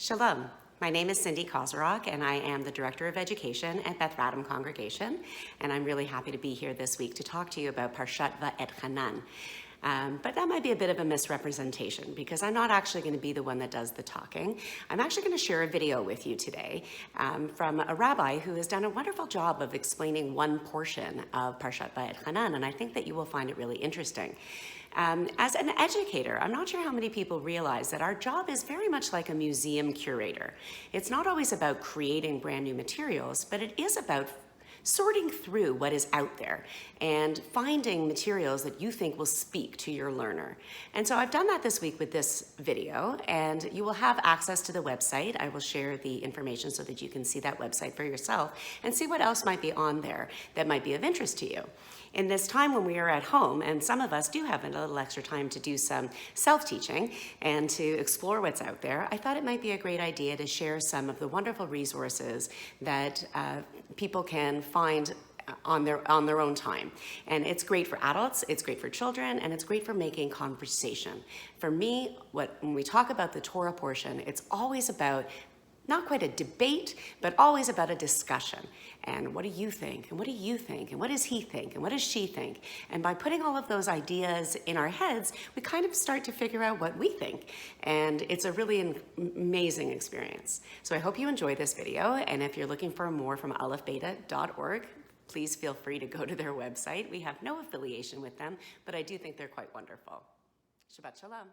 Shalom. My name is Cindy Kozarok, and I am the Director of Education at Beth Radham Congregation, and I'm really happy to be here this week to talk to you about Parshat Va'etchanan. But that might be a bit of a misrepresentation because I'm not actually going to be the one that does the talking. I'm actually going to share a video with you today from a rabbi who has done a wonderful job of explaining one portion of Parshat Va'etchanan, and I think that you will find it really interesting. As an educator, I'm not sure how many people realize that our job is very much like a museum curator. It's not always about creating brand new materials, but it is about sorting through what is out there and finding materials that you think will speak to your learner. And so I've done that this week with this video, and you will have access to the website. I will share the information so that you can see that website for yourself and see what else might be on there that might be of interest to you. In this time when we are at home, and some of us do have a little extra time to do some self-teaching and to explore what's out there, I thought it might be a great idea to share some of the wonderful resources that people can find on their own time. And it's great for adults, it's great for children, and it's great for making conversation. For me, when we talk about the Torah portion, it's always about not quite a debate, but always about a discussion. And what do you think? And what do you think? And what does he think? And what does she think? And by putting all of those ideas in our heads, we kind of start to figure out what we think. And it's a really amazing experience. So I hope you enjoy this video. And if you're looking for more from aleph-beta.org, please feel free to go to their website. We have no affiliation with them, but I do think they're quite wonderful. Shabbat Shalom.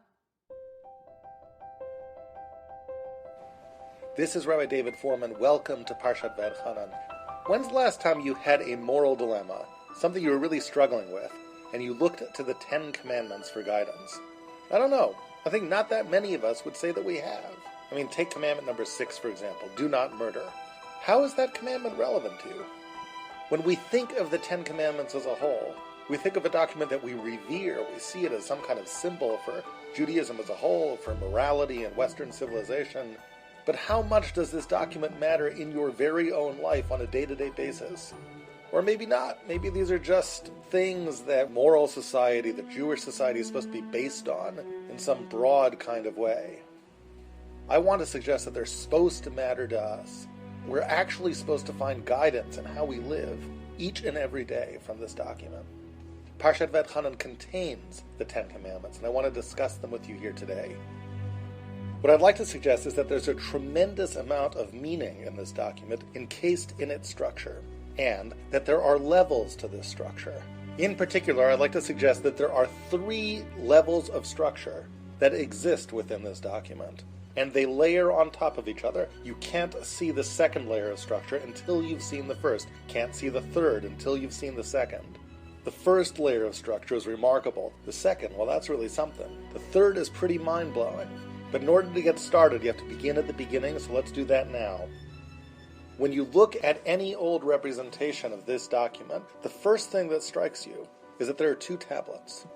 This is Rabbi David Foreman. Welcome to Parshat Va'etchanan. When's the last time you had a moral dilemma, something you were really struggling with, and you looked to the 10 Commandments for guidance? I don't know. I think not that many of us would say that we have. I mean, take commandment number 6, for example, do not murder. How is that commandment relevant to you? When we think of the 10 Commandments as a whole, we think of a document that we revere. We see it as some kind of symbol for Judaism as a whole, for morality and Western civilization. But how much does this document matter in your very own life on a day-to-day basis? Or maybe not. Maybe these are just things that moral society, that Jewish society is supposed to be based on in some broad kind of way. I want to suggest that they're supposed to matter to us. We're actually supposed to find guidance in how we live each and every day from this document. Parshat Va'etchanan contains the 10 Commandments, and I want to discuss them with you here today. What I'd like to suggest is that there's a tremendous amount of meaning in this document encased in its structure, and that there are levels to this structure. In particular, I'd like to suggest that there are 3 levels of structure that exist within this document, and they layer on top of each other. You can't see the second layer of structure until you've seen the first, can't see the third until you've seen the second. The first layer of structure is remarkable. The second, well, that's really something. The third is pretty mind-blowing. But in order to get started, you have to begin at the beginning, so let's do that now. When you look at any old representation of this document, the first thing that strikes you is that there are 2 tablets.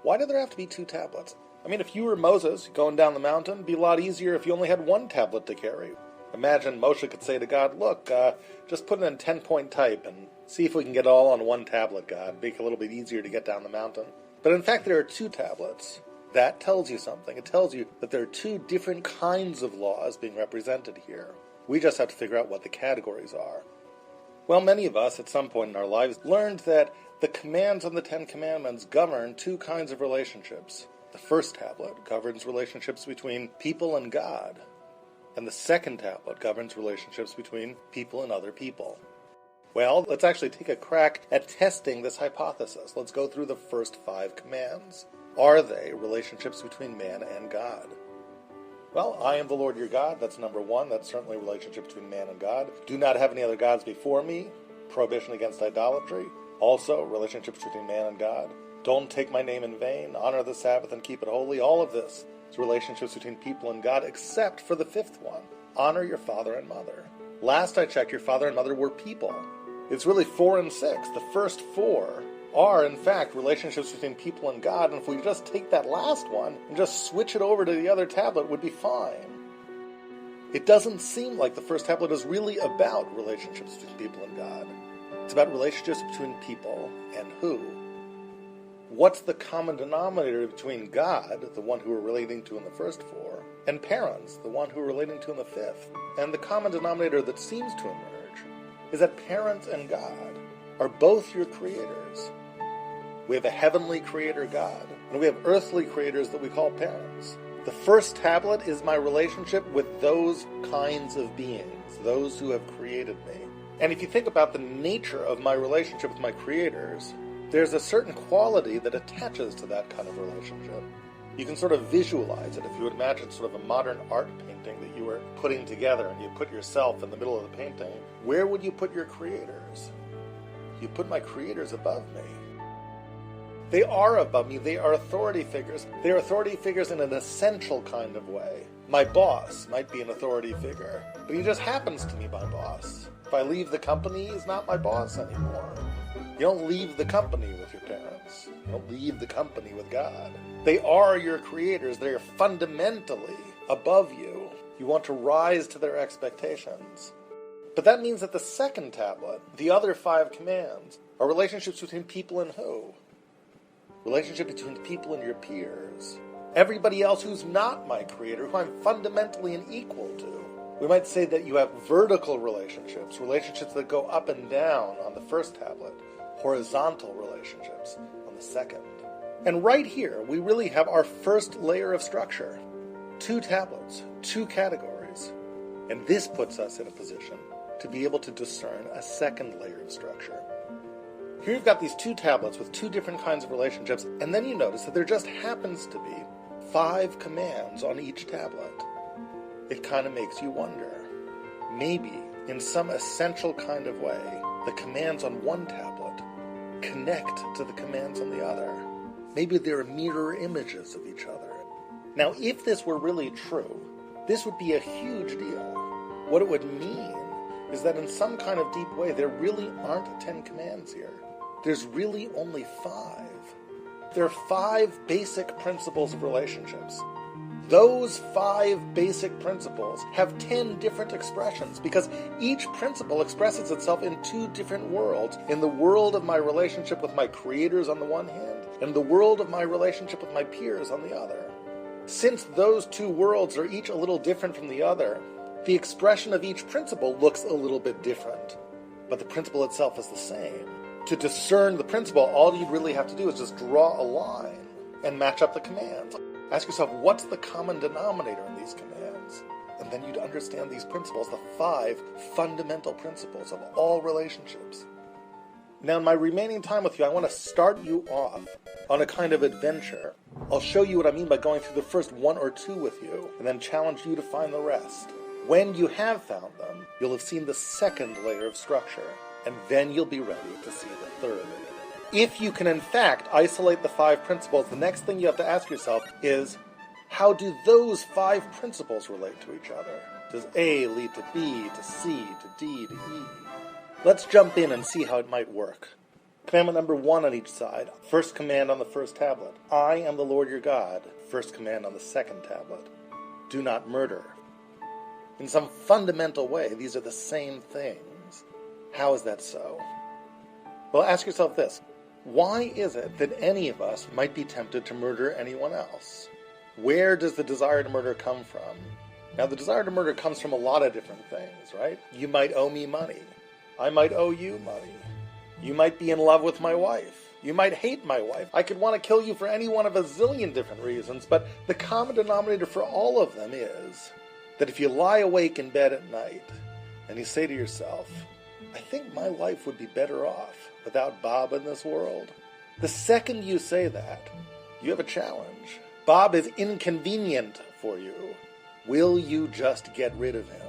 Why do there have to be 2 tablets? I mean, if you were Moses going down the mountain, it'd be a lot easier if you only had 1 tablet to carry. Imagine Moshe could say to God, look, just put it in 10-point type and see if we can get it all on 1 tablet, God. Make it a little bit easier to get down the mountain. But in fact, there are 2 tablets. That tells you something. It tells you that there are 2 different kinds of laws being represented here. We just have to figure out what the categories are. Well, many of us at some point in our lives learned that the commands on the 10 Commandments govern 2 kinds of relationships. The first tablet governs relationships between people and God, and the second tablet governs relationships between people and other people. Well, let's actually take a crack at testing this hypothesis. Let's go through the first 5 commands. Are they relationships between man and God? Well, I am the Lord your God. That's number 1. That's certainly a relationship between man and God. Do not have any other gods before me. Prohibition against idolatry. Also, relationships between man and God. Don't take my name in vain. Honor the Sabbath and keep it holy. All of this is relationships between people and God, except for the 5th one. Honor your father and mother. Last I checked, your father and mother were people. It's really 4 and 6. The first 4 are, in fact, relationships between people and God, and if we just take that last one and just switch it over to the other tablet, would be fine. It doesn't seem like the first tablet is really about relationships between people and God. It's about relationships between people and who? What's the common denominator between God, the one who we're relating to in the first 4, and parents, the one who we're relating to in the fifth. And the common denominator that seems to emerge is that parents and God are both your creators. We have a heavenly creator, God, and we have earthly creators that we call parents. The first tablet is my relationship with those kinds of beings, those who have created me. And if you think about the nature of my relationship with my creators, there's a certain quality that attaches to that kind of relationship. You can sort of visualize it. If you would imagine sort of a modern art painting that you were putting together and you put yourself in the middle of the painting, where would you put your creators? You put my creators above me. They are above me. They are authority figures. They are authority figures in an essential kind of way. My boss might be an authority figure, but he just happens to be my boss. If I leave the company, he's not my boss anymore. You don't leave the company with your parents. You don't leave the company with God. They are your creators. They are fundamentally above you. You want to rise to their expectations. But that means that the second tablet, the other 5 commands, are relationships between people and who? Relationship between people and your peers. Everybody else who's not my creator, who I'm fundamentally an equal to. We might say that you have vertical relationships, relationships that go up and down on the first tablet, horizontal relationships on the second. And right here, we really have our first layer of structure. 2 tablets, 2 categories. And this puts us in a position to be able to discern a second layer of structure. Here you've got these 2 tablets with 2 different kinds of relationships, and then you notice that there just happens to be 5 commands on each tablet. It kind of makes you wonder. Maybe, in some essential kind of way, the commands on one tablet connect to the commands on the other. Maybe they're mirror images of each other. Now, if this were really true, this would be a huge deal. What it would mean is that in some kind of deep way, there really aren't 10 commands here. There's really only 5. There are 5 basic principles of relationships. Those 5 basic principles have 10 different expressions because each principle expresses itself in 2 different worlds. In the world of my relationship with my creators on the one hand, and the world of my relationship with my peers on the other. Since those 2 worlds are each a little different from the other, the expression of each principle looks a little bit different, but the principle itself is the same. To discern the principle, all you'd really have to do is just draw a line and match up the commands. Ask yourself, what's the common denominator in these commands? And then you'd understand these principles, the 5 fundamental principles of all relationships. Now, in my remaining time with you, I want to start you off on a kind of adventure. I'll show you what I mean by going through the first 1 or 2 with you, and then challenge you to find the rest. When you have found them, you'll have seen the second layer of structure, and then you'll be ready to see the third. If you can in fact isolate the 5 principles, the next thing you have to ask yourself is, how do those 5 principles relate to each other? Does A lead to B, to C, to D, to E? Let's jump in and see how it might work. Commandment number 1 on each side. First command on the first tablet. I am the Lord your God. First command on the second tablet. Do not murder. In some fundamental way, these are the same things. How is that so? Well, ask yourself this. Why is it that any of us might be tempted to murder anyone else? Where does the desire to murder come from? Now, the desire to murder comes from a lot of different things, right? You might owe me money. I might owe you money. You might be in love with my wife. You might hate my wife. I could want to kill you for any one of a zillion different reasons, but the common denominator for all of them is that if you lie awake in bed at night and you say to yourself, I think my life would be better off without Bob in this world. The second you say that, you have a challenge. Bob is inconvenient for you. Will you just get rid of him?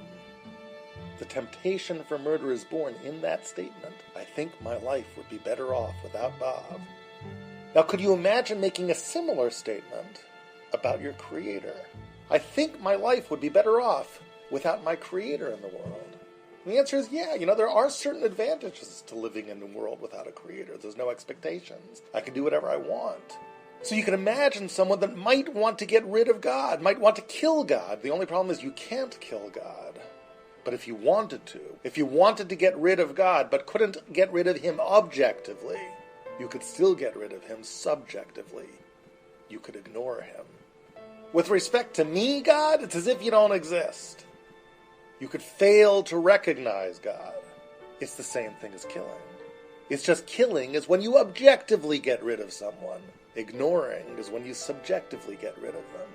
The temptation for murder is born in that statement. I think my life would be better off without Bob. Now, could you imagine making a similar statement about your Creator? I think my life would be better off without my Creator in the world. And the answer is yeah, there are certain advantages to living in a world without a Creator. There's no expectations. I can do whatever I want. So you can imagine someone that might want to get rid of God, might want to kill God. The only problem is you can't kill God. But if you wanted to get rid of God, but couldn't get rid of him objectively, you could still get rid of him subjectively. You could ignore him. With respect to me, God, it's as if you don't exist. You could fail to recognize God. It's the same thing as killing. It's just killing is when you objectively get rid of someone. Ignoring is when you subjectively get rid of them.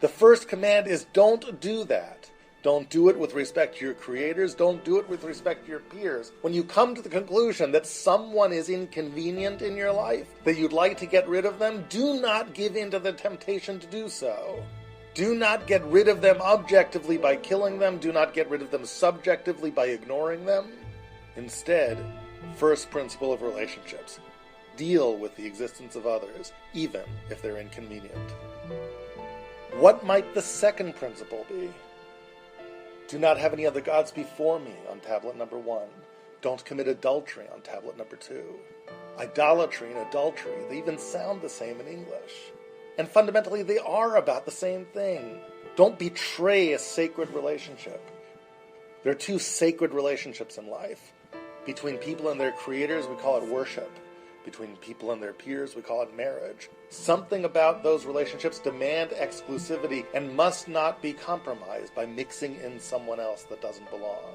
The first command is don't do that. Don't do it with respect to your creators. Don't do it with respect to your peers. When you come to the conclusion that someone is inconvenient in your life, that you'd like to get rid of them, do not give in to the temptation to do so. Do not get rid of them objectively by killing them. Do not get rid of them subjectively by ignoring them. Instead, first principle of relationships: deal with the existence of others, even if they're inconvenient. What might the second principle be? Do not have any other gods before me on tablet number 1. Don't commit adultery on tablet number 2. Idolatry and adultery, they even sound the same in English. And fundamentally, they are about the same thing. Don't betray a sacred relationship. There are two sacred relationships in life. Between people and their creators, we call it worship. Between people and their peers, we call it marriage. Something about those relationships demand exclusivity and must not be compromised by mixing in someone else that doesn't belong.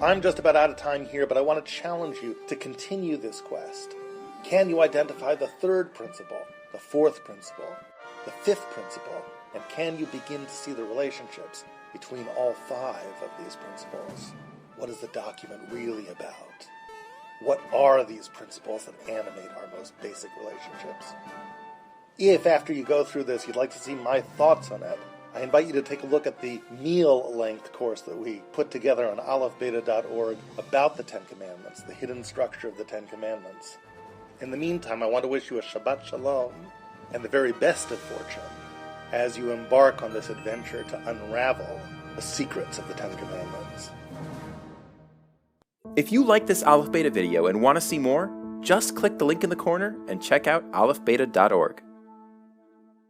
I'm just about out of time here, but I want to challenge you to continue this quest. Can you identify the third principle, the fourth principle, the fifth principle, and can you begin to see the relationships between all 5 of these principles? What is the document really about? What are these principles that animate our most basic relationships? If after you go through this you'd like to see my thoughts on it, I invite you to take a look at the meal-length course that we put together on aleph-beta.org about the 10 Commandments, the hidden structure of the 10 Commandments. In the meantime, I want to wish you a Shabbat Shalom and the very best of fortune as you embark on this adventure to unravel the secrets of the 10 Commandments. If you like this Aleph Beta video and want to see more, just click the link in the corner and check out aleph-beta.org.